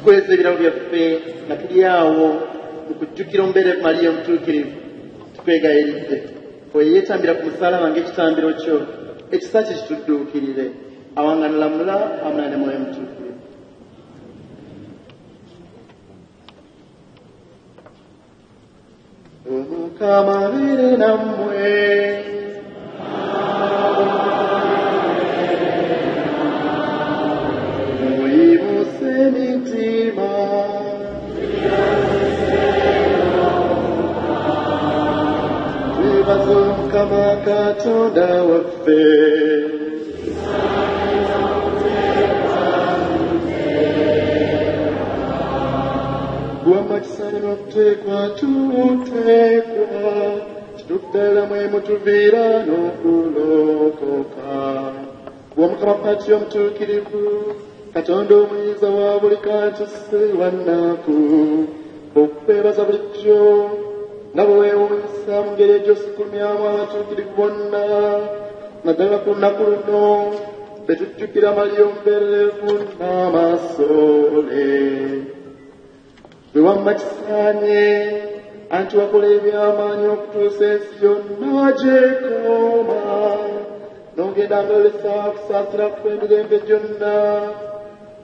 tukweze ebirabo byaffe nga tuli awo mu kujjukira omubeere Mariya omutuukirivu tukwegayiridde oyo yeetambira ku musaalaba ng'ekitambiro kyo ekisa kye kitudduukirire awanganulamula amala ne mwoyo mutuukirivu. Omukama abeere nammwe. Mukama Katonda waffe gwamma kisaanira okuteekwa tuteekwa kituddala mwe mutuviira n'okulokoka gw'omukama Patyo omutuukirivu Katonda omuyinza wa buli kantu si wannaku okwebaza bulijjo nga bwe weewuunyisa mu ngeri egy'osikumyamu abatuukirivu bonna naddala ku lunaku luno be tujjukira Mariya omubeererevu n'amasoole bwe wamma kisaanye anti wakola eby'amaanyi okutuusa ensi yonna gy'ekoma n'ogenda ng'olesa okusaasira ku emirembe gyonna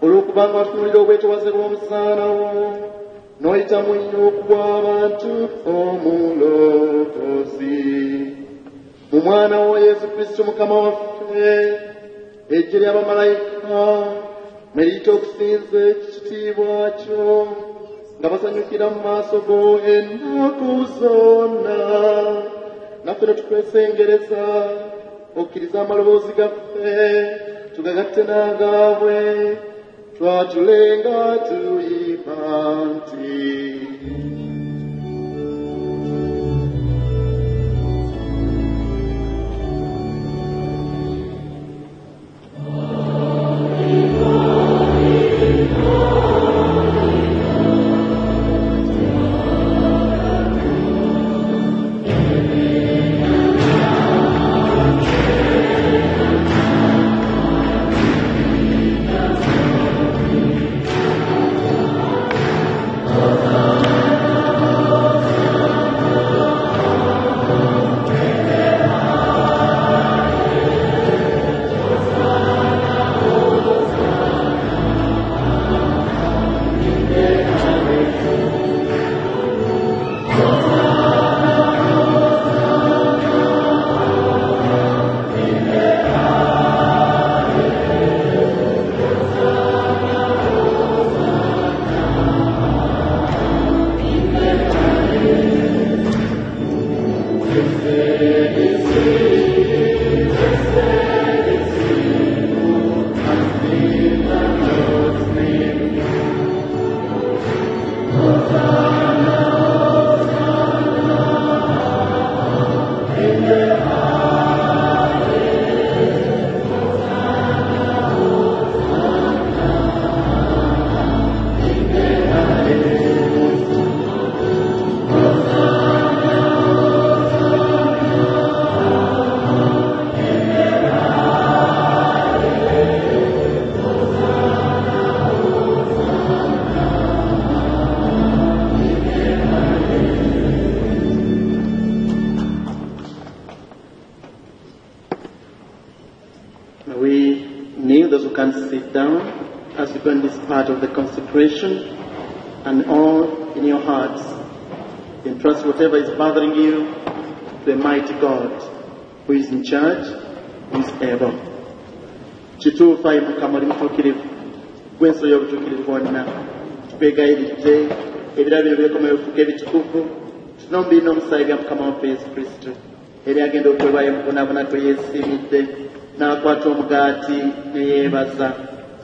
olw'okubanga watunuulira obwetowaze bw'omusaana wo n'oyita mwinyi okuwa abantu omulokozi mu mwana wo Yesu Kristo Mukama waffe ejje ly'abamalayika mwe liyita okusinza ekitiibwa kyo nga basanyukira mu maaso go ennaku zonna naffe ne tukwesengereza okkiriza amaloboozi gaffe tugagatte n'agaabwe twatulenga tuyiba nti You can trust whatever is bothering you to the mighty God who is in charge, who is able. Kituufu ayi Mukama oli mutuukirivu gw'ensolo y'obutuukirivu bwonna tukwegayiridde ebirabo ebyekomayo bifuuke ebitukuvu tunombi n'omusaayi gwa Mukama waffe Yesu Kristo eri agenda okwebwayo mukubonaabona kwe yeesiimidde n'akwata omugaati ne yeebaza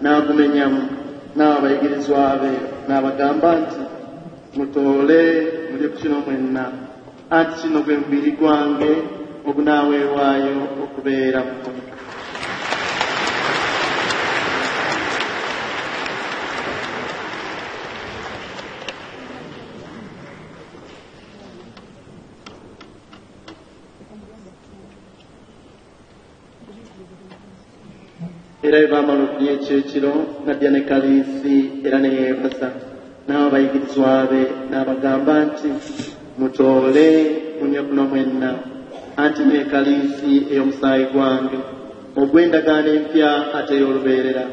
n'agumenyamu n'abayigirizwa be n'abagamba nti mutoole mulye ku kino mwenna anti kino gwe mubiri gwange ogunaaweebwayo okubeera mukulu. Era bamala okulya ekyekiro n'adya ne kaliisi era ne yeebaza n'abayigirizwa be n'abagamba nti mutoole munywe kuno mwenna anti ne kaliisi ey'omusaayi gwange ogw'endagaano empya ate ey'olubeerera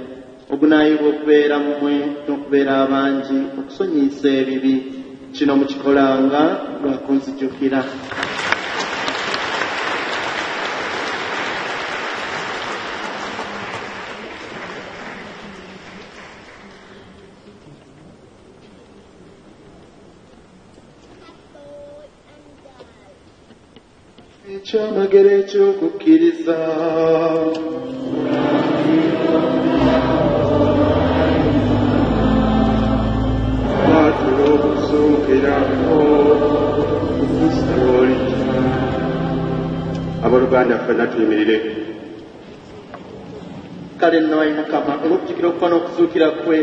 ogunaayibwa okubeera mmwe n'okubeera abangi okusonyiisa ebibi kino mukikolanga lwa kunzijukira. Ekyamagero eky'okukkiriza twatula okusuukirako Kristo olita. Abooluganda ffenna tuyimirire. Kale nno ayi Mukama olw'okujjukira okufa n'okuzuukira kwe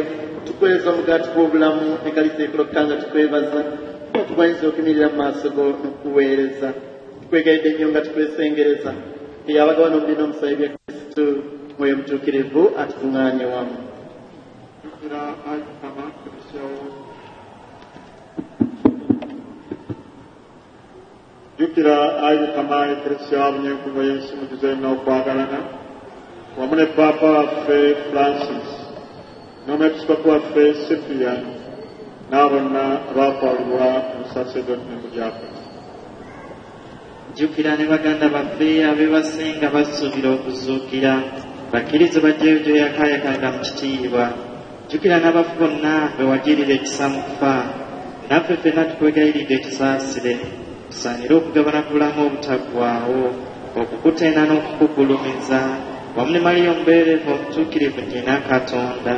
tukweza omugaati gw'obulamu ne kaliisa ekoloka nga tukwebaza tukwanyisa okuyimirira mu maaso go n'okuweereza tukwegayidde nnyo nga tukwesengereza eyabagaba n'omubiri n'omusaayi bya Kristo mwoyo mutuukirivu atukuŋŋaanye wamu. Jjukira ayi Mukama eklesiya w'abunyenkuvu y'ensi mujuze n'okwagalana wamu ne Paapa waffe Francis n'omwepiskopi waffe Cyprian n'abonna abaafaalibwa mu sacerdoti ne mu diakoni. Jjukira ne baganda baffe abeebasenga basuubira okuzuukira bakkirize bajjeyo gy'oyakaayakanga mu kitiibwa. Jjukira n'abafu bonna be wagirira ekisa mu kufa naffe ffenna tukwegayiridde tusaasire tusaanire okugabana ku bulamu obutaggwaawo okukutenda n'okukugulumiza wamu ne Mariya omubeerevu omutuukirivu nnyina Katonda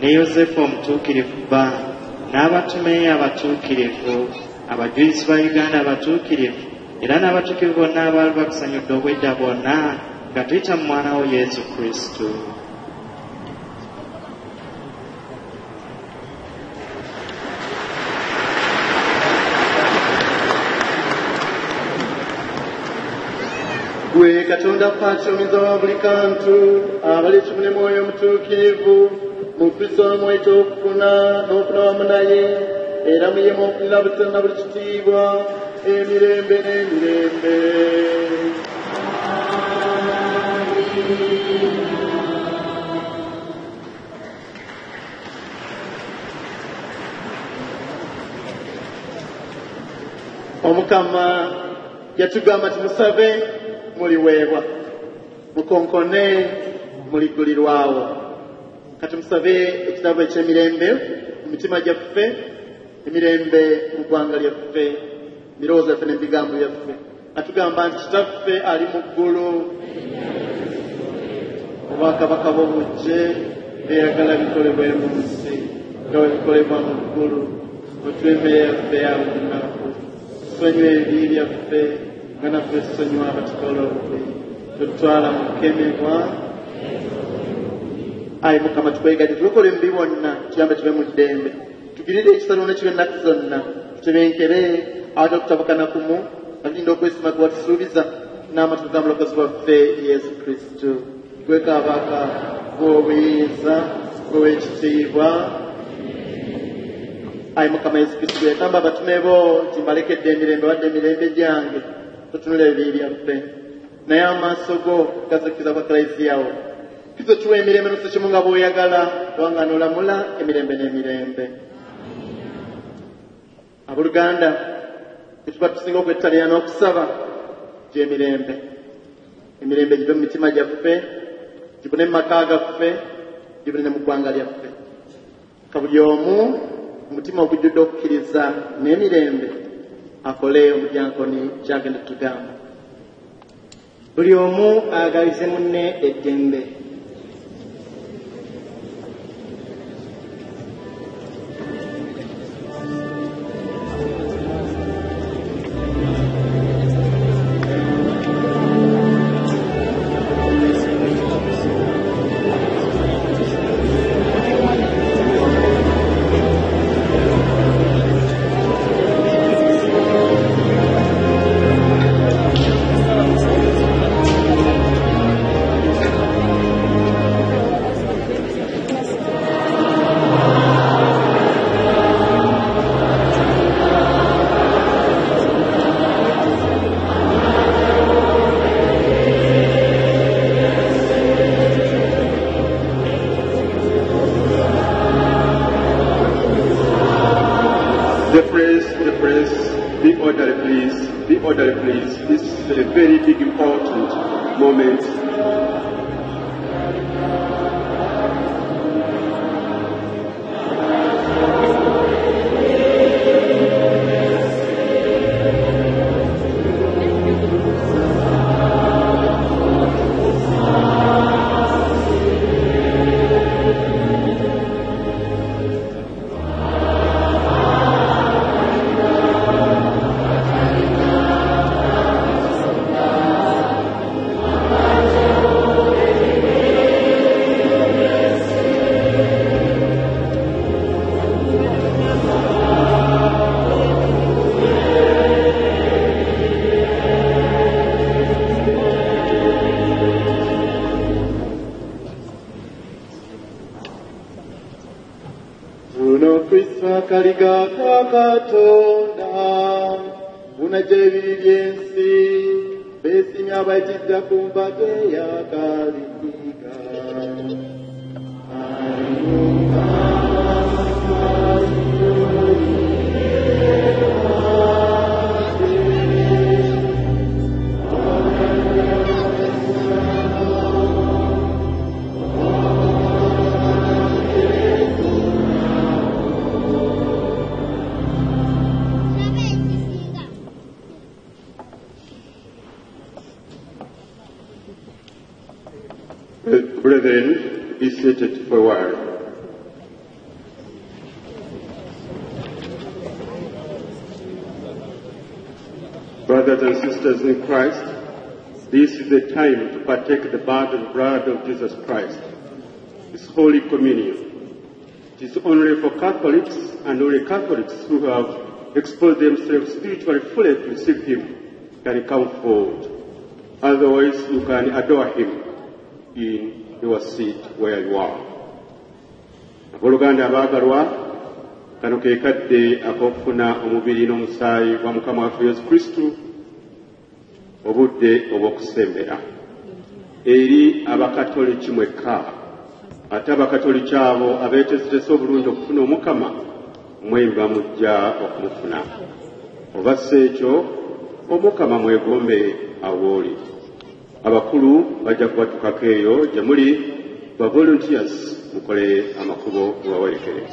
ne Yosefu omutuukirivu bba n'abatume abatuukirivu abajulizi ba Uganda abatuukirivu era n'abatuukirivu bonna abaali bakusanyudde obwedda bonna nga tuyita mu mwana wo Yesu Kristo. Gwe Katonda kwatyomiza wa buli kantu abali ekimu ne mwoyo omutuukirivu mu Kristo omweta okufuna n'ofuna wamu naye era muyemu ofunira butera na buli kitiibwa emirembe n'emirembe. Omukama yatugamba timusabe muliweebwa mukonkone muligulirwawo. Katumusabe ekitabo eky'emirembe mu mitima gyaffe emirembe mu ggwanga lyaffe birowoozo byaffe n'ebigambo byaffe. Atugamba nti kitaffe ali mu ggulu obwakabaka bwo bujje eyagala bikolebwe mu nsi nga bwe bikolebwa mu ggulu. Otuwe emmere yaffe ya buli lunaku tusonyiwe ebibi byaffe nga naffe tusonyiwa abatukola obubi totutwala mu kukemebwa. Ayi Mukama tukwegadde tulokole ebibi byonna tuyambe tube mu ddembe tugirire ekisalo ne kibe ennaku zonna tutebenkere awatali kutabukana kumu alinda okwesima gwe watusuubiza n'amatu ga mulokozi waffe Yesu Kristo. Gwe kabaka gw'obuyinza gw'ow'ekitiibwa. Ayi Mukama Yesu Kristo gwe yagamba abatume bo nti mbalekedde emirembe wadde emirembe gyange totunula ebibi byaffe naye amaaso go gazukiza kwa Kalaisiyawo. Kristo tuwa emirembe n'osekimu nga bw'oyagala kubanga n'olamula emirembe n'emirembe. Abooluganda Etuba tusinga okwettalira n'okusaba gy'emirembe. Emirembe give mu mitima gyaffe, gibune mu maka gaffe, gibune ne mu ggwanga lyaffe. Ka buli omu omutima ogujjudde okukkiriza n'emirembe akole omudyankoni kyagenda tutugamba. Buli omu ayagalize munne eddembe. Kaliga Katonda unajebiri byensi besimya abayitidda ku mpaka eyakaliga. Brethren, be seated for a while. Brothers and sisters in Christ, this is the time to partake the body and blood of Jesus Christ, His Holy Communion. It is only for Catholics and only Catholics who have exposed themselves spiritually fully to receive Him can come forward. Otherwise, you can adore Him in your seat where you are. Aboluganda abagalwa, kano ke kadde ak'okufuna omubiri n'omusaayi gwa Mukama waffe Yesu Kristo, obudde obw'okusembera eri abakatoliki mwekka, ate abakatoliki abo abeeteesetese obulungi okufuna Omukama mwemba mujja okumufuna. Oba si ekyo, Omukama mwegombere awooli. Abakulu bajja kubatukako eyo gye muli ba volunteers mukole amakubo mubawerekere.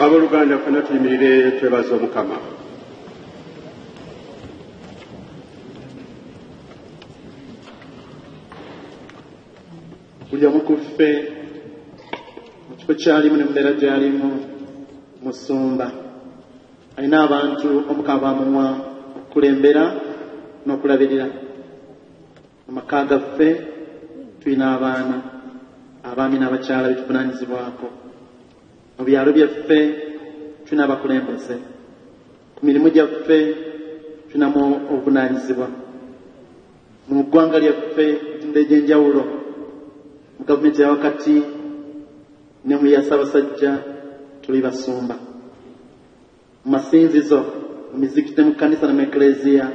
abooluganda ffenna tuyimirire twebaza Omukama. buli omu ku ffe mu kifo kyalimu ne mbeera gyalimu musumba alina abantu Omukama bamuwa okukulembera n'okulabirira. mu maka gaffe tulina abaana abaami n'abakyala betuvunaanyizibwako. mu byalo byaffe tulina abakulembeze. ku mirimu gyaffe tulinamu obuvunaanyizibwa. mu ggwanga lyaffe emitendera egy'enjawulo mu gavumenti ya wakati ne mu ya Ssaabasajja tuli basumba. mu masinzizo mu mizikiti ne mu kkanisa ne mu ekleziya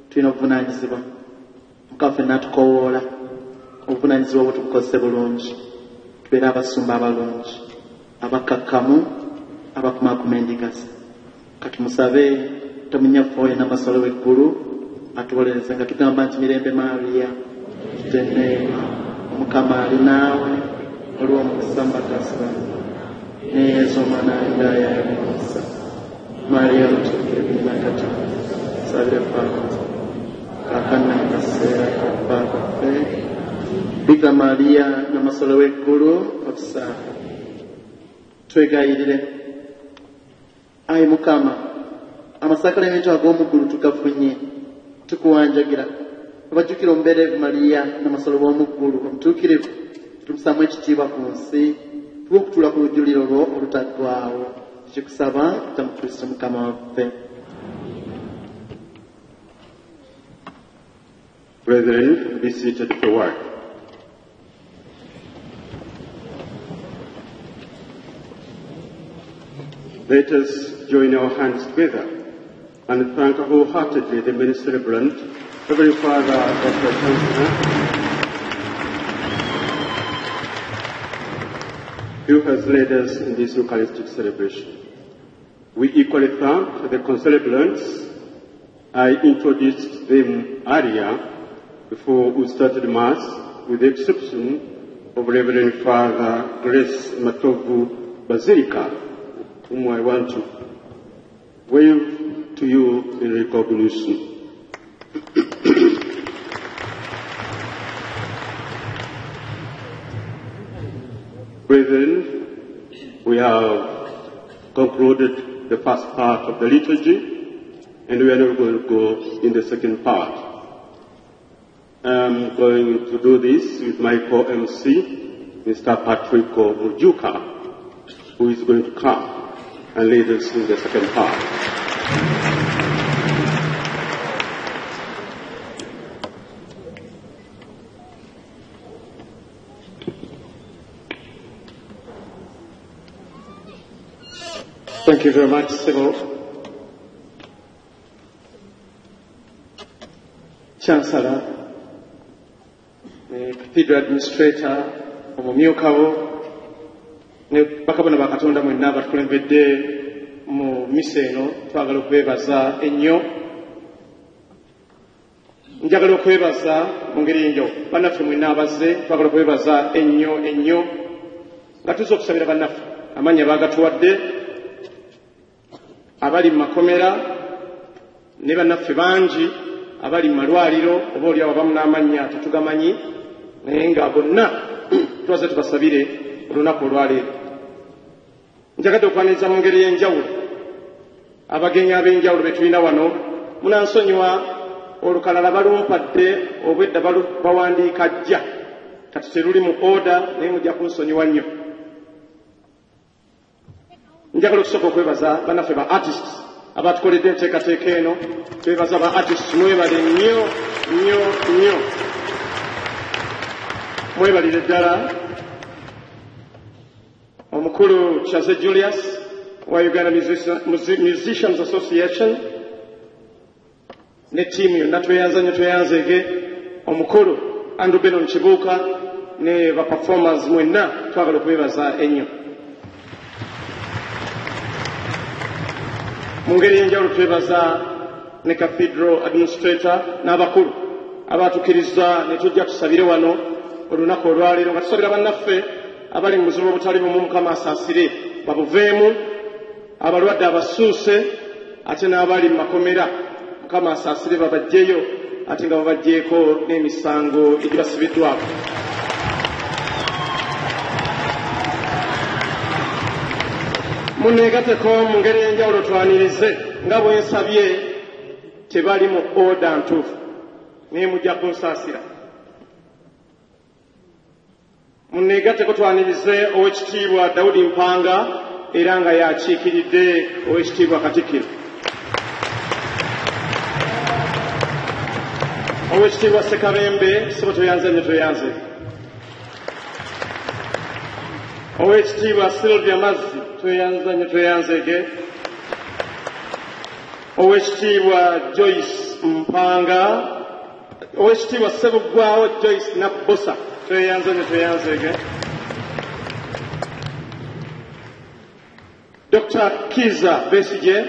tulina obuvunaanyizibwa. Mukama ffenna atukowoola obuvunaanyizibwa obwo tubukozese bulungi tubeere abasumba abalungi abakakkamu abakumaakuma endigazi. kati musabe tamunyaffe n'amasolo w'eggulu atuwolereze nga tugamba nti mirembe Maria tuteneema Omukama ali naawe olw'omukisa mbakasa neyezu omwana w'endaya y'omukisa Maria mutuukirivu nakati sabire faaza kakana akaseera kakufa kaffe Bikira Maria n'amasolo w'eggulu otusaako. Twegayirire. Ayi Mukama, amasakramentu ag'omuggulu tugafunye tukuwanjagira abajjukira omubereevu Maria n'amasolo b'omuggulu omutuukirivu tumusaamu ekitiibwa ku nsi tuba okutuula ku lujjuliro lwo olutaggwaawo. Tukikusaba tutamu Kristo Mukama waffe. Brethren, be seated for work. Let us join our hands together and thank wholeheartedly the many celebrant, Reverend Father Dr. Chancellor, who has led us in this Eucharistic celebration. We equally thank the concelebrants. I introduced them earlier before we started Mass, with the exception of Reverend Father Grace Matovu Basilica, whom I want to wave to you in recognition. Brethren, we have concluded the first part of the liturgy, and we are now going to go in the second part. I'm going to do this with my co-MC, Mr. Patrico Mujuka, who is going to come and lead us in the second part. Thank you very much, Civil. Chancellor, Cathedral Administrator, omumyuka wo, ne bakabona bakatonda mwenna abatukulembedde mu misa eno, twagala okwebaza ennyo. Njagala okwebaza mu ngeri y'enjawulo bannaffe mwenna abazze, twagala okwebaza ennyo nga tuzze okusabira bannaffe amannya baagatuwadde, abali mu makomera ne bannaffe bangi abali mu malwaliro oba oli awo abamu n'amannya tetugamanyi, naye nga bonna twaze tubasabire olunaku olwaleero. Njagadde okwaniriza mu ngeri y'enjawulo abagenyi ab'enjawulo be tulina wano. Munansonyiwa olukalala balumpadde obwedda bawandiika jja, kati teruli mu oda naye mujja kunsonyiwa nnyo. Njagala okusooka okwebaza bannaffe ba artists abatukoledde enteekateeka eno. Twebaza ba artists, mwebale nnyo. Mwebalire ddala. Omukulu Chaze Julius wa Uganda Musicians Association ne ttiimu yonna tweyanzeege. Omukulu Andrew Benon Kibuuka ne ba performers mwenna twagala okwebaza ennyo. Mu ngeri y'enjawulo twebaza ne Cathedral Administrator n'abakulu abatukkiriza ne tujja tusabire wano olunaku olwaleero nga tusabira bannaffe abali mu buzibu obutali bumu. Mukama asaasire babuveemu abalwadde abasuuse ate n'abali mu makomera Mukama asaasire babajjeyo ate nga babajjeeko n'emisango egibasibiddwako. Muneegateko mu ngeri y'enjawulo twanirize nga bwe nsabye tebali mu oda ntuufu naye mujja kunsaasira. Muneegateko twanirize Oweekitiibwa Daudi Mpanga era nga yakiikiridde Oweekitiibwa Katikkiro. Oweekitiibwa Ssekabembe sibo toyanze nnyo toyanze. Oweekitiibwa Sylvia Mazzi toyanze nnyo toyanzege. Oweekitiibwa Joyce Mpanga, Oweekitiibwa Ssebuggwawo Joyce Nabbosa toyanze nnyo toyanzege. Dr. Kiza Besigye,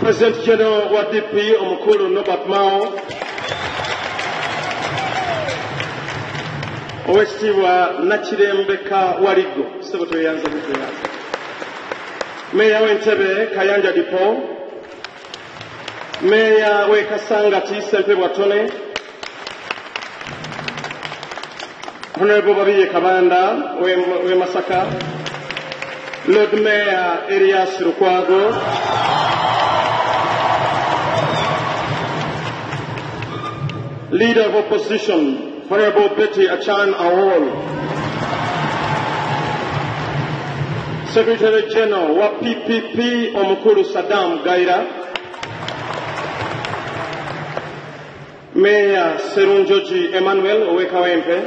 President General wa DP Omukulu Norbert Mao, Oweekitiibwa Nakirembeka Waligo sebo toyanze nnyo toyanze. Meeya w'Entebbe Kayanja Dipo, Meeya w'e Kasangati Ssempebwa Tone, Honorable Babiye Kabanda w'e Masaka, Lord Mayor Erias Lukwago, Leader of Opposition Honorable Betty Achan Awol, Secretary General wa PPP Omukulu Saddam Gaira, Mayor Serunjoji Emmanuel Owekawempe,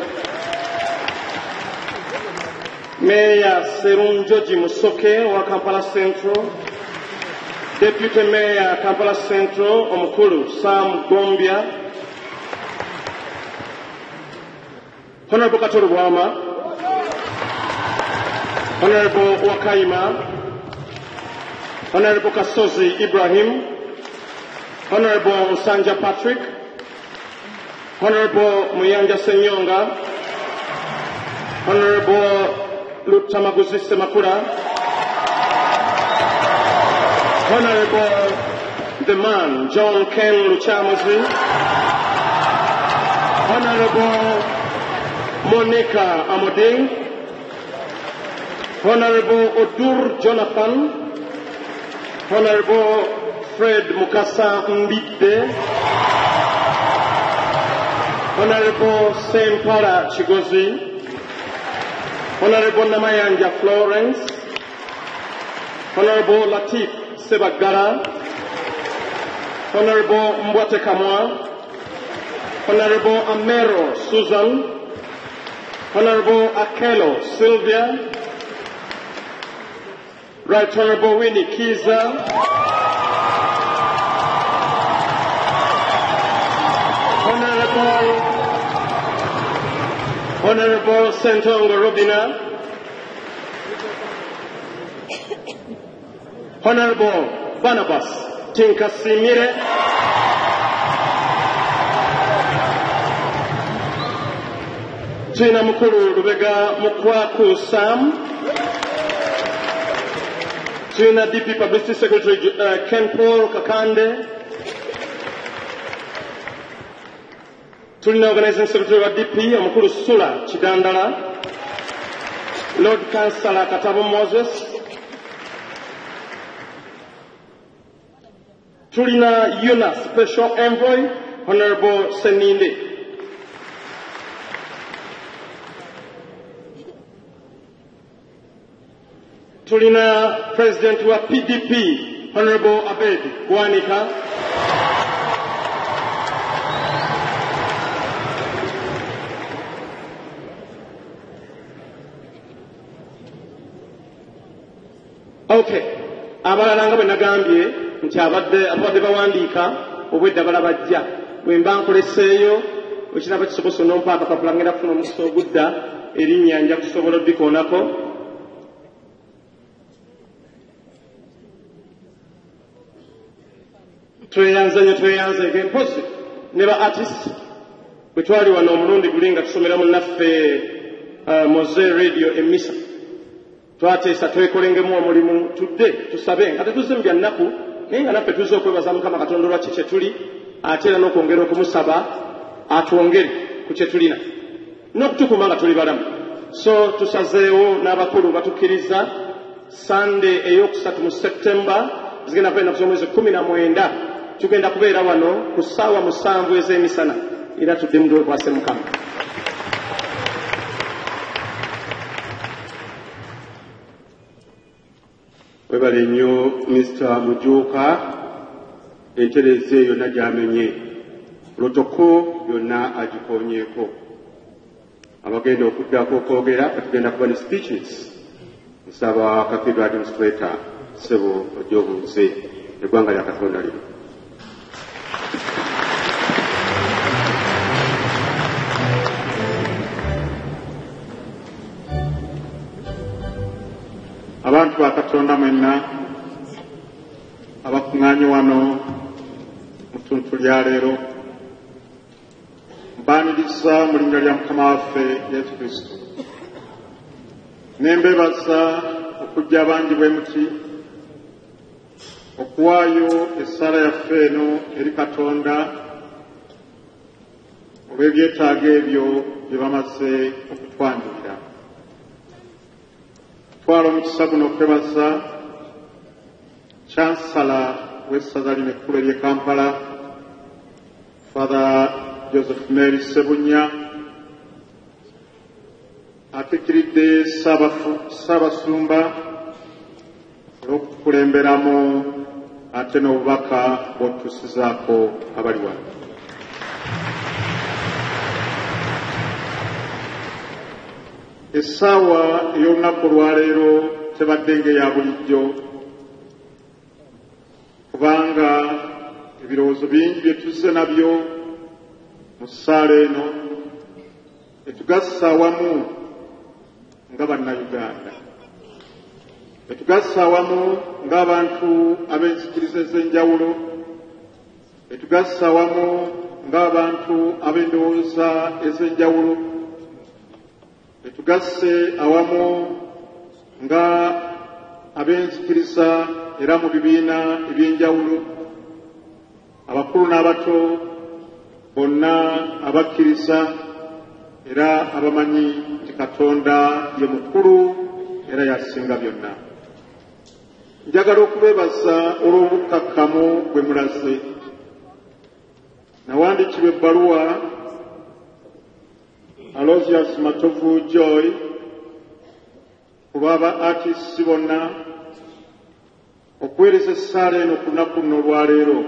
Mayor Serunjoji Musoke wa Kampala Central, Deputy Mayor Kampala Central Omukulu Sam Gombia, Honorable Katoro Bwama, Honorable Wakaima, Honorable Kasozi Ibrahim, Honorable Sanja Patrick, Honorable Muyanja Senyonga, Honorable Lutamaguzi Semakura, Honorable the man John Ken Luchamuzi, Honorable Monica Amoding, Honorable Odur Jonathan, Honorable Fred Mukasa Mbide, Honorable Sempara Chigozi, Honorable Namayanja Florence, Honorable Latif Sebagara, Honorable Mbwate Kamwa, Honorable Amero Susan, Honorable Akelo Sylvia, Right Honorable Winnie Kiza, Honorable Sentongo Robina, Honorable Barnabas Tinkasimire, Tina Mukuru Rubega Mukwaku Sam, Tina DP Publicity Secretary Ken Paul Kakande, Tulina Organizing Secretary wa DP Omukulu Sula Chidandala, Lord Councillor Katabo Moses, Tulina Yuna Special Envoy Honorable Seninde, Tulina President wa PDP Honorable Abed Bwanika, Okay, abalala nga bwe nagambye nti abadde bawandiika obwedda balabajja bwe mba nkoleseeyo ekiraba kisobosa onompa akapapula ngenda kufuna omukisa ogudda erinnya nja kusobola oddikoonako. tweyanze mpozi ne ba artist bwe twali wano omulundi guli nga tusomera munnaffe Moze Radio Emisa twateesa twekolengemu omulimu tudde tusabe nga tetuze mu bya nnaku naye nga naffe tuza okwebaza Mukama Katonda olwaki kye tuli ate era n'okwongera okumusaba atwongere ku kye tulina n'okutukuma nga tuli balamu. So tusazeewo n'abakulu batukkiriza Sunday ey'okusatu mu September zigenda kuba ennaku z'omwezi 19 tugenda kubeera wano ku ssaawa 7 ez'emisana era tudde mu twekwase Mukama. Webale nnyo Mr. Mujuuka entereza eyo yonna gy'amenye protoko yonna agikonyeeko. Abagenda okuddako okwogera katugenda kuba ne speeches nsaba Cathedral Administrator Ssebo Ojobuuze eggwanga lya Katonda lino. Abantu ba Katonda mwenna abakuŋŋaanye wano mu ttuntu lya leero mbaaniriza mu linnya lya Mukama waffe Yesu Kristo. Nembeebaza okujja abangi bwe muti okuwaayo essaala yaffe eno eri Katonda olw'ebyetaago ebyo bye bamaze okutwanjulira. Twala omukisa guno okwebaza Chansala w'essaza lino ekkulu ery'e Kampala Father Joseph Mary Sebunya atikiridde Ssaabasumba olw'okukulemberamu ate n'obubaka bw'otusizaako abali wano. Essaawa ey'olunaku olwaleero tebadde ng'eya bulijjo kubanga ebirowoozo bingi bye tuzze nabyo mu ssaala eno etugassa awamu nga bannayuganda, etugassa awamu ng'abantu ab'enzikiriza ez'enjawulo, etugassa awamu ng'abantu ab'endowooza ez'enjawulo, etugasse awamu nga ab'enzikiriza era mu bibiina eby'enjawulo, abakulu n'abato bonna abakkiriza era abamanyi nti Katonda ye mukulu era yasinga byonna. Njagala okubeebaza olw'obukakkamu bwe mulaze. Nawandiikibwa ebbaluwa Aloysius Matovu Joy ku lw'aba artists bonna okuweereza essaala eno ku lunaku luno olwaleero,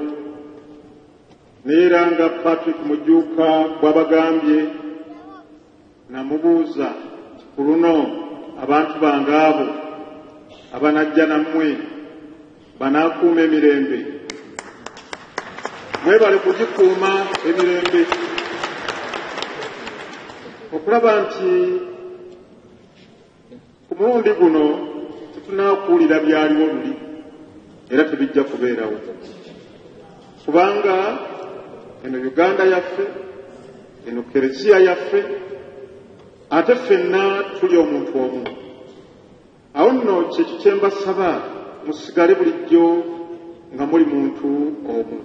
neera nga Patrick Mujuuka bw'abagambye namubuuza ku luno abantu bange abo abanajja nammwe banaakuuma emirembe. Mwebale kugikuuma emirembe okulaba nti ku mulundi guno tetunaakuwulira byaliwo luli era tebijja kubeerawo kubanga eno Uganda yaffe, eno Kereziya yaffe, ate ffenna tuli omuntu omu. Awo nno kyekyo kye mbasaba musigale bulijjo nga muli muntu omu.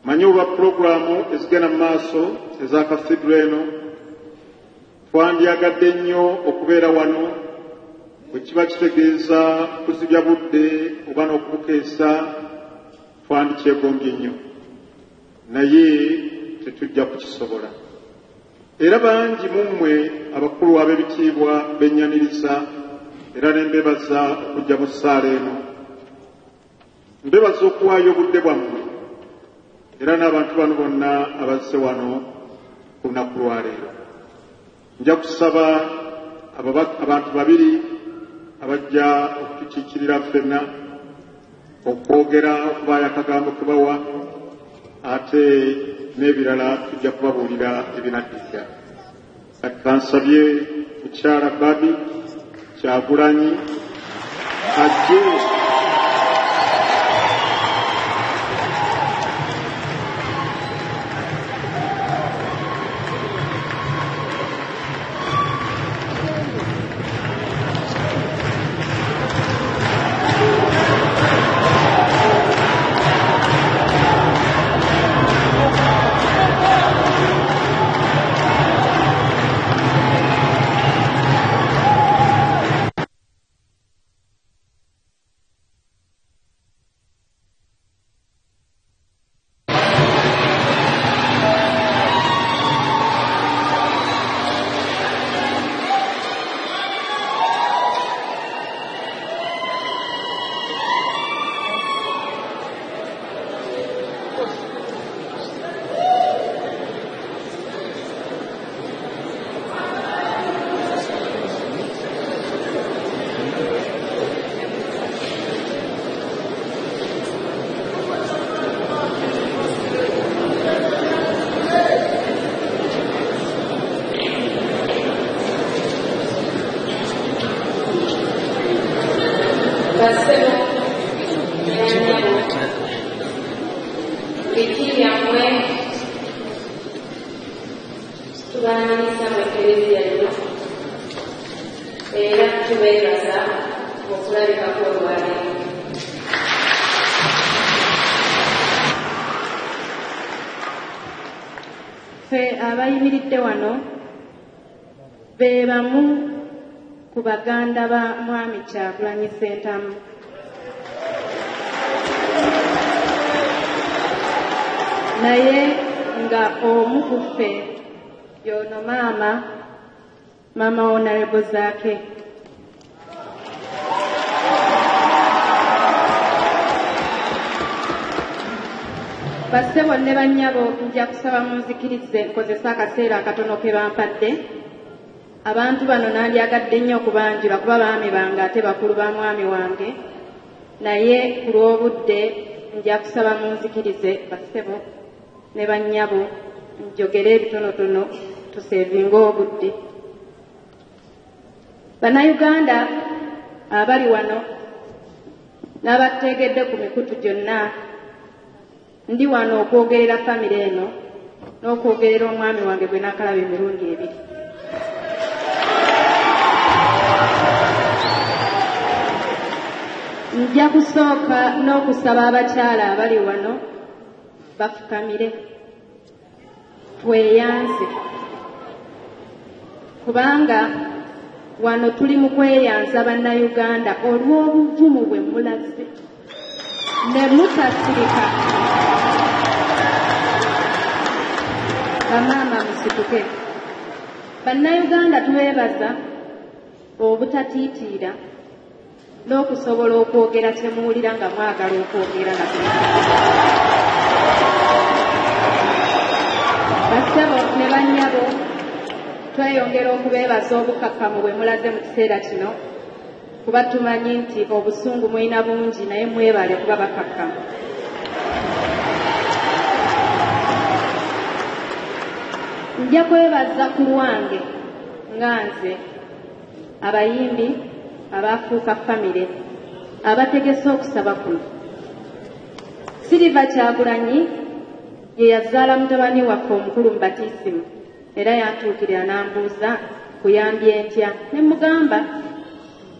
Manyi olwa pulogulaamu ezigenda mu maaso eza Cathedral eno twandyagadde nnyo okubeera wano bwe kiba kitegeeza kuzibya budde oba n'okubukeesa twandikyegombye nnyo, naye tetujja kukisobola. Era bangi mu mmwe abakulu ab'ebitiibwa bennyaniriza era ne mbeebaza okujja mu ssaala eno. Mbeebaza okuwaayo obudde bwammwe era n'abantu bano bonna abazze wano ku lunaku lwaleero. Nja kusaba abantu babiri abajja okutukiikirira ffenna okwogera okubaayo akagambo kubawa ate n'ebirala tujja kubabuulira ebinaddijja. Kati kansabye mukyala Babi Kyagulanyi ajje Basebo n'anyabo biki byammwe tubaaniriza mu ekereziya eno era tubeebaza okulabikako olwaleero. Ffe abayimiridde wano be bamu ku baganda ba Mwami Kyagulanyi Ssentamu. Naye nga omu ku ffe y'ono maama Honorable Zaake. Bassebo ne bannyabo nja kusaba munzikirize nkozesa akaseera akatono ke bampadde. Abantu bano nandyagadde nnyo okubanjula kuba baami bange ate bakulu ba mwami wange, naye ku lw'obudde nja kusaba munzikirize bassebo ne bannyabo njogere ebitonotono tuseevinga obudde. Bannayuganda abali wano n'abategedde ku mikutu gyonna, ndi wano okwogerera famire eno n'okwogerera omwami wange gwe nakalaba emirundi ebiri. Nja kusooka n'okusaba abakyala abali wano bafukamire tweyanze, kubanga wano tuli mu kweyanza bannayuganda olw'obuvumu bwe mulaze ne mutasirika. Bamaama musituke. Bannayuganda tubeebaza obutatiitiira n'okusobola okwogera kye muwulira nga mwagala okwogera nabo. Bassebo ne bannyabo tweyongera okubeebaza obukakkamu bwe mulaze mu kiseera kino, kuba tumanyi nti obusungu mulina bungi naye mwebale kuba bakakkamu. Nja kwebaza ku lwange nga nze abayimbi abaafuuka famire abategese okusaba kuno. Silver Kyagulanyi ye yazaala mutabani waffe omukulu mu batiisimu, era yantuukirira n'ambuuza kuyambye ntya. Ne mugamba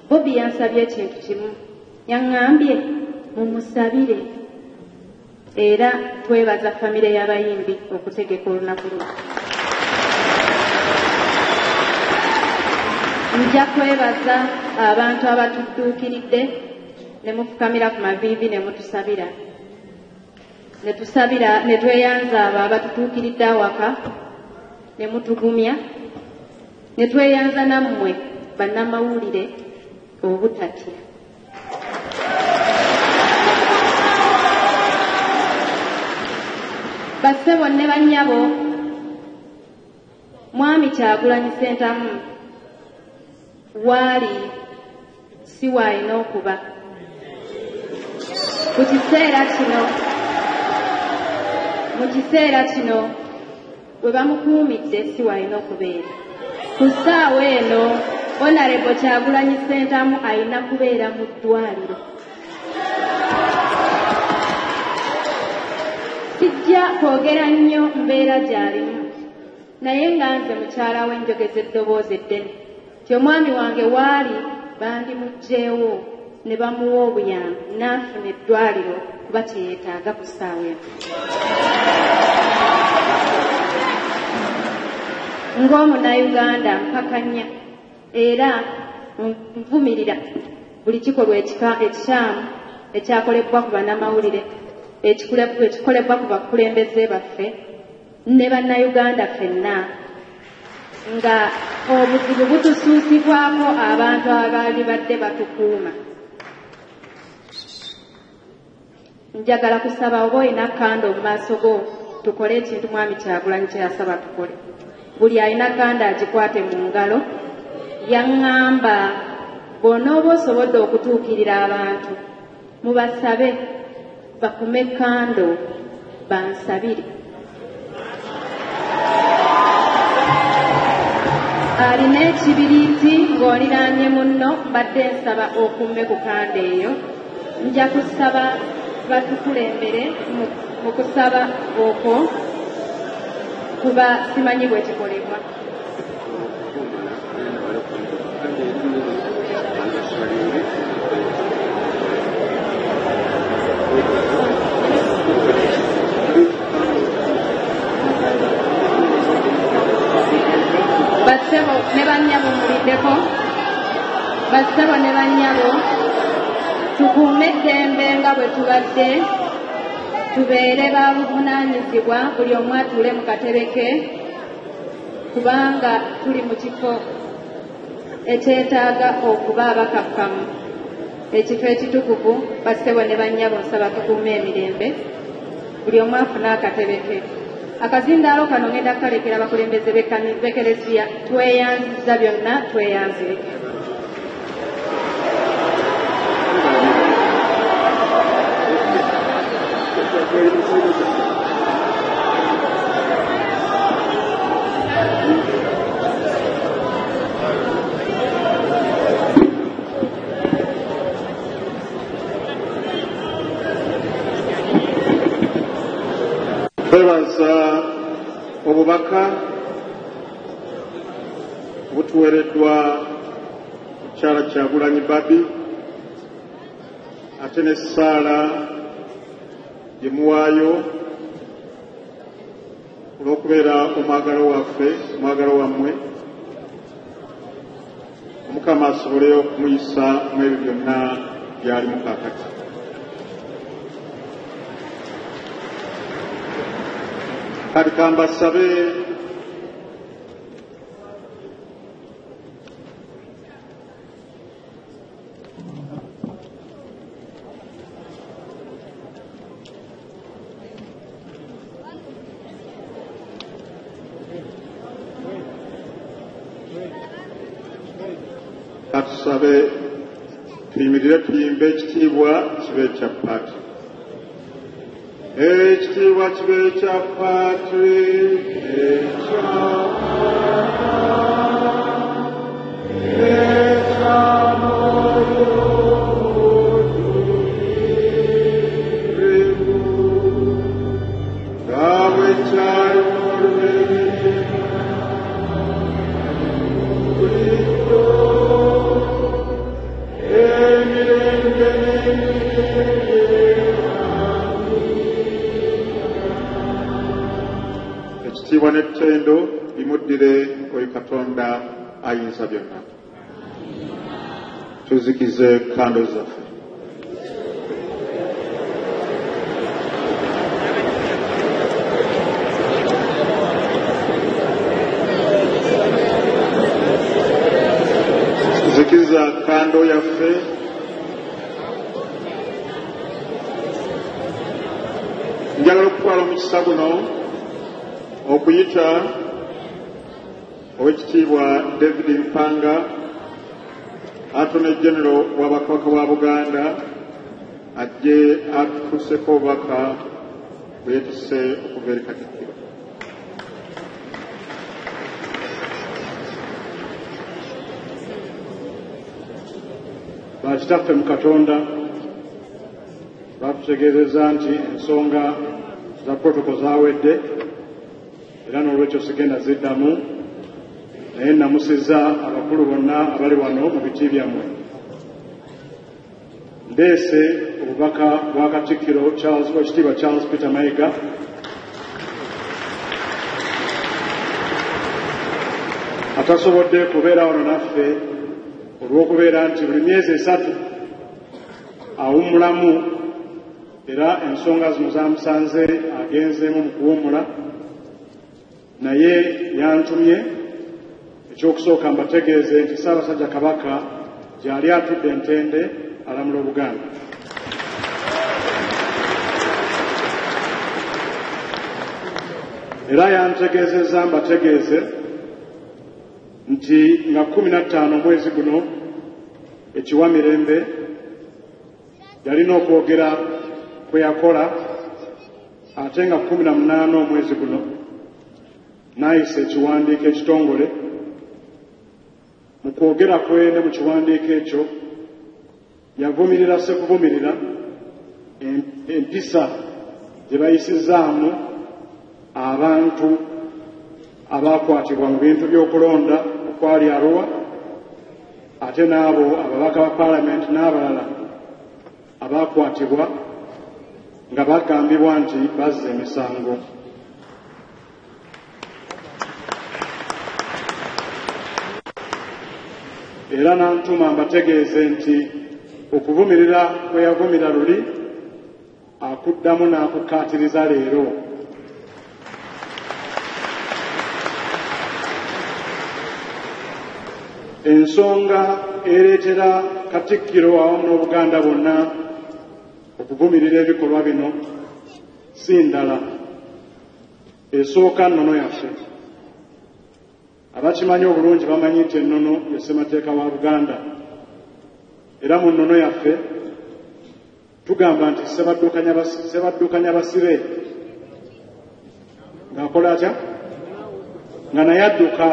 Bobi yansabye ekintu kimu, yaŋŋambye mumusabire. Era twebaza famire y'abayimbi okutegeka olunaku luno. Nja kwebaza abantu abatudduukiridde ne mufukamira ku maviivi ne mutusabira, ne tweyanza abo abatutuukiridde awaka ne mutugumya, ne tweyanza nammwe bannamawulire obutatya. Bassebo ne bannyabo, Mwami Kyagulanyi Ssentamu waali si waalina okuba. Mu kiseera kino bwe bamukuumidde si waalina okubeera. Ku ssaawa eno Honorable Kyagulanyi Ssentamu alina kubeera mu ddwaliro. Sijja kwogera nnyo mbeera gy'alimu, naye nga nze mukyala we njogeza eddoboozi eddene ti omwami wange waali bandimuggyeewo ne bamuwa obuyambi n'afuna eddwaliro kuba kyeyeetaaga ku ssaawa eno. Ng'omunnayuganda nkakanya era nvumirira buli kikolwa ekikyamu ekyakolebwa ku bannamawulire, ekikolebwa ku bakulembeze baffe ne bannayuganda ffenna, nga obuzibu butusuusibwako abantu abaali badde batukuuma. Njagala kusaba oba olina kando mu maaso go tukole ekintu Mwami Kyagulanyi kye yasaba tukole. Buli alina kando agikwate mu ngalo. Yaŋŋamba bw'onooba osobodde okutuukirira abantu mubasabe bakume kando bansabire. alina ekibiriiti ng'oliraanye munno mbadde nsaba okumme ku kanda eyo. Nja kusaba batukulembere mu kusaba okwo kuba simanyi bwe kikolebwa. Bassebo ne bannyabo muliddeko. Bassebo ne bannyabo tukuume eddembe nga bwe tubadde, tubeere ba buvunaanyizibwa, buli omu atuule mu katebe ke, kubanga tuli mu kifo ekyetaaga okuba abakakkamu. Ekifo ekitukuvu. Bassebo ne bannyabo nsaba tukuume emirembe, buli omu afune akatebe ke. Akazindaalo kano ngenda kukalekera abakulembeze b'ekelesiya. Tweyanziza byonna, tweyanzirike. Twebaza obubaka obutuweereddwa mukyala Kyagulanyi Babi, ate n'essaala gye muwaayo olw'okubeera omwagalo waffe, omwagalo wammwe. Omukama asobole okumuyisa mu ebyo byonna byalimu kaakati. Kati kambasabe katusabe tuyimirire tuyimbe ekitiibwa kibe ekya paati. Ekitiibwa kibe ekya paati, ekitiibwa n'ettendo bimuddire oyo Katonda ayinza byonna. Tuzikize kando zaffe. Tuzikiza kando yaffe. Njagala okutwala omukisa guno okuyita owekitiibwa David Mpanga, Attorney General w'Abakabaka wa Buganda, ajje atutuuseko obubaka bwe yeetisse okuva eri Katikkiro. Bakitaffe mu Katonda batutegeezezza nti ensonga za protocol zaawedde, era n'olwekyo sigenda ziddamu, naye namusizza abakulu bonna abali wano mu biti byammwe. Ndeese obubaka bwa Katikkiro Oweekitiibwa Charles Peter Mayiga atasobodde kubeera wano naffe olw'okubeera nti buli myezi 3 awummulamu, era ensonga zino zamusanze agenzeemu mu kuwummula. Naye yantumye ekyokusooka mbategeeze nti Ssaabasajja Kabaka gy'ali atudde Entende alamula Obuganda. Era yantegeezezza mbategeeze nti nga 15 mwezi guno ekiwa Mirembe yalina okwogera kwe yakola, ate nga 18 omwezi guno n'ayisa ekiwandiiko ekitongole mu kwogera kwe ne mu kiwandiiko ekyo yavumirira sekuvumirira empisa gye bayisizaamu abantu abakwatibwa mu bintu by'okulonda okwali Arua, ate n'abo ababaka ba paalamenti n'abalala abakwatibwa nga bagambibwa nti bazza emisango. Era n'antuma mbategeeze nti okuvumirira kwe yavumira luli akuddamu n'akukkaatiriza leero. Ensonga ereetera Katikkiro awamu n'Obuganda bwonna okuvumirira ebikolwa bino si ndala, esooka nnono yaffe. Abakimanyi obulungi bamanyi nti ennono ye ssemateeka wa Buganda, era mu nnono yaffe tugamba nti Ssebaddukanya basibe ng'akola atya? Nga naye adduka.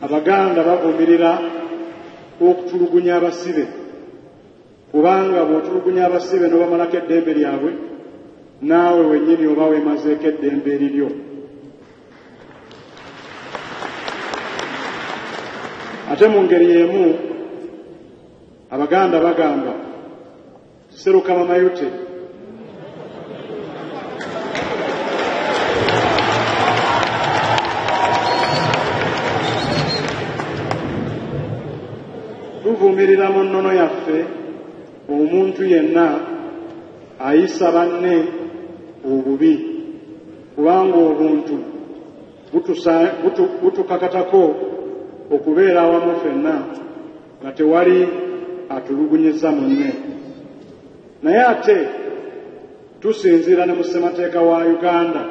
Abaganda bavumirira okutulugunya abasibe, kubanga bw'otulugunya abasibe n'obamalako eddembe lyabwe, naawe wennyini oba weemazeeko eddembe eriryo. Ate mu ngeri y'emu Abaganda bagamba seruka mamayute. Tuvumirira mu nnono yaffe omuntu yenna ayisa banne obubi, kubanga obuntu butukakatako okubeera awamu ffenna nga tewali atulugunyiza munne. Naye ate tusinziira ne mu ssemateeka wa Uganda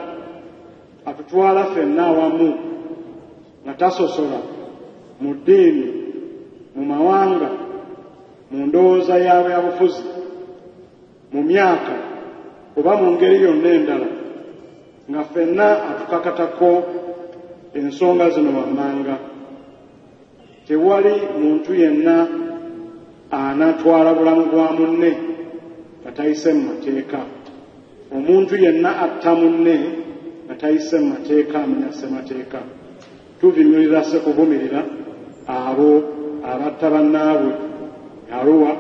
atutwala ffenna awamu nga tasosola mu ddiini, mu mawanga, mu ndowooza y'abyabufuzi, mu myaka oba mu ngeri yonna endala, nga ffenna atukakatako ensonga zino wammanga. Tewali muntu yenna anatwala bulamu bwa munne nga tayise mu mateeka. Omuntu yenna atta munne nga tayise mu mateeka, amenya ssemateeka. Tuvumirira sekuvumirira abo abatta bannaabwe Arua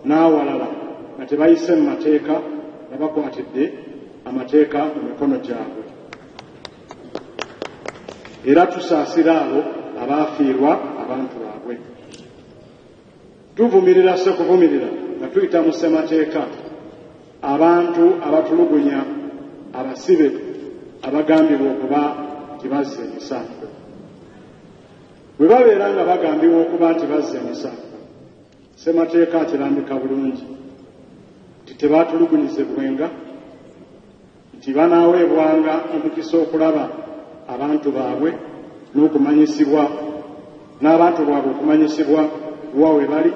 n'awalala nga tebayise mu mateeka, nga bakwatidde amateeka mu mikono gyabwe. Era tusaasira abo abaafiirwa abantu baabwe. Tuvumirira sekuvumirira nga tuyita mu ssemateeka abantu abatulugunya abasibe abagambibwa okuba nti bazza emisango. Bwe babeera nga bagambibwa okuba nti bazza emisango, ssemateeka akirambika bulungi nti tebaatulugunyizibwenga, nti banaaweebwanga omukisa okulaba abantu baabwe n'okumanyisibwa, n'abantu baabwe okumanyisibwa wa we bali,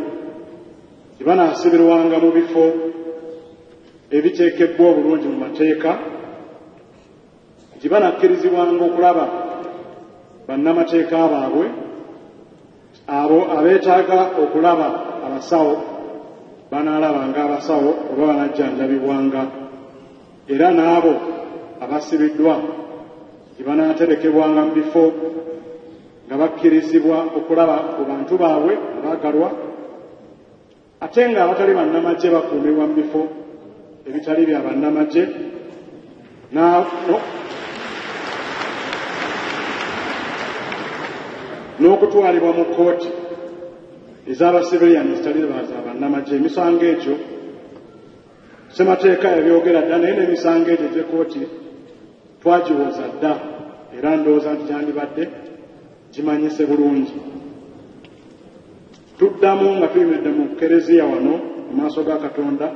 nti banaasibirwanga mu bifo ebiteekeddwa obulungi mu mateeka, nti banakkirizibwanga okulaba bannamateeka baabwe, abo abeetaaga okulaba abasawo banaalabanga abasawo oba banajjanjabibwanga, era n'abo abasibiddwa nti banaaterekebwanga mu bifo nga bakkirizibwa okulaba ku bantu baabwe abaagalwa, ate nga abatali bannamagye bakuumibwa mu bifo ebitali bya bannamagye, n'okutwalibwa mu kkooti ez'abasiviliani ezitali za bannamagye. Emisango egyo ssemateeka yabyogera dda, naye n'emisango egyo gy'ekkooti twagiwoza dda, era ndowooza nti gyandibadde gimanyise bulungi. Tuddamu nga tuyimiridde mu kereziya wano mu maaso ga Katonda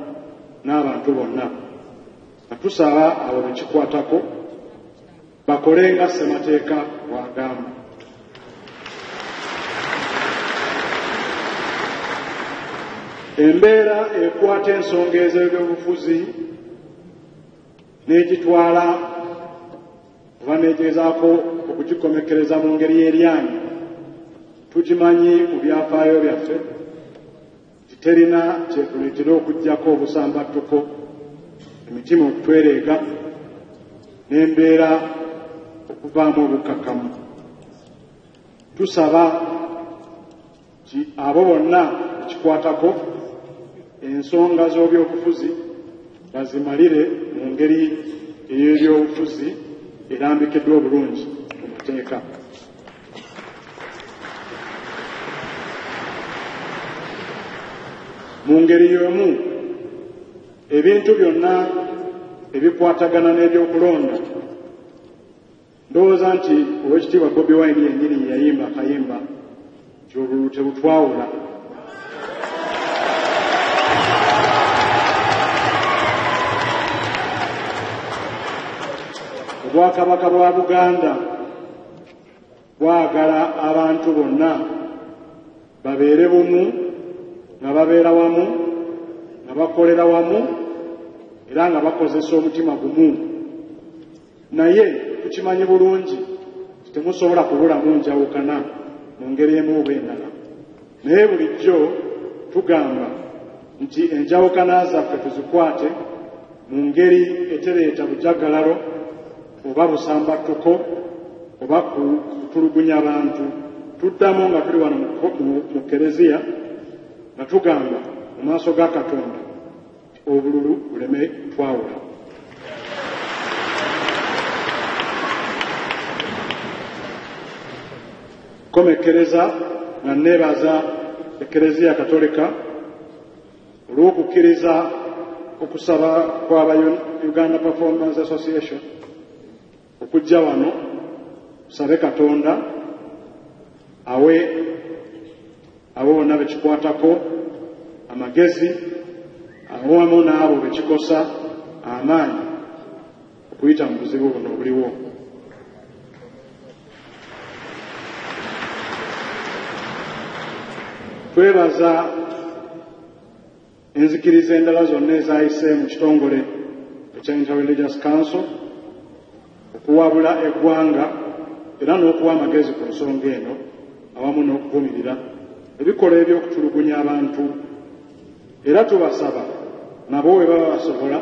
n'abantu bonna, nga tusaba abo bekikwatako bakole nga ssemateeka bw'agamba. Embeera ekwata ensonga ez'ebyobufuzi n'egitwala oba n'egezaako okugikomekereza mu ngeri y'eryanyi, tukimanyi mu byafaayo byaffe terina kyekuleetera okuggyako obusambattuko, emitima okutwereega n'embeera okuvaamu obukkakkamu. Tusaba abo bonna ekikwatako ensonga z'ebyobufuzi bazimalire mu ngeri ey'ebyobufuzi erambikiddwa obulungi mu mateeka. Mu ngeri y'emu, ebintu byonna ebikwatagana n'ebyokulonda, ndowooza nti Oweekitiibwa Bobi Wine yennyini yayimba akayimba nti obululu tebutwawula. Obwakabaka bwa Buganda bwagala abantu bonna babeere bumu, nga babeera wamu, nga bakolera wamu, era nga bakozesa omutima gumu. Naye tukimanyi bulungi temusobola kubulamu njawukana mu ngeri emu oba endala. Naye bulijjo tugamba nti enjawukana zaffe tuzikwate mu ngeri etereeta bujaggalalo oba busambattuko oba kutulugunya abantu. Tuddamu nga tuli wano mu Kereziya nga tugamba mu maaso ga Katonda obululu buleme twawula. Komekkereza nga neebaza Ekereziya Katolika olw'okukkiriza okusaba kw'aba Uganda Performance Association okujja wano tusabe Katonda awe bonna bekikwatako amagezi, awamu n'abo bekikosa amaanyi okuyita mu buzibu buno obuliwo. Twebaza enzikiriza endala zonna ezayise mu kitongole ekya Interreligious Council okuwabula eggwanga era n'okuwa amagezi ku nsonga eno awamu n'okuvumirira ebikolwa eby'okutulugunya abantu. Era tubasaba nabo bwe baba basobola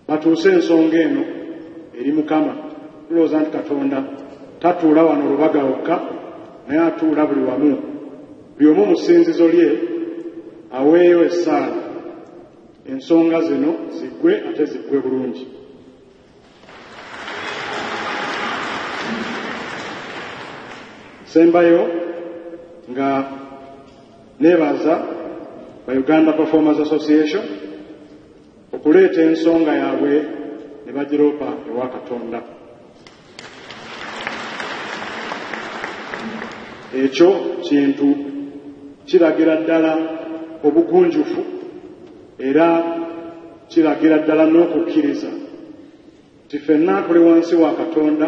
batuuse ensonga eno eri Mukama. Tulowooza nti Katonda tatuula wano lubaga wokka, naye atuula buli wamu. Buli omu mu ssinzizo lye aweeyo essaala ensonga zino ziggwe ate ziggwe bulungi. Sembayo nga neebaza ba Uganda Performance Association okuleeta ensonga yaabwe ne bagiroopa ewa Katonda. Ekyo kintu kiragira ddala obugunjufu era kiragira ddala n'okukkiriza nti ffenna tuli wansi wa Katonda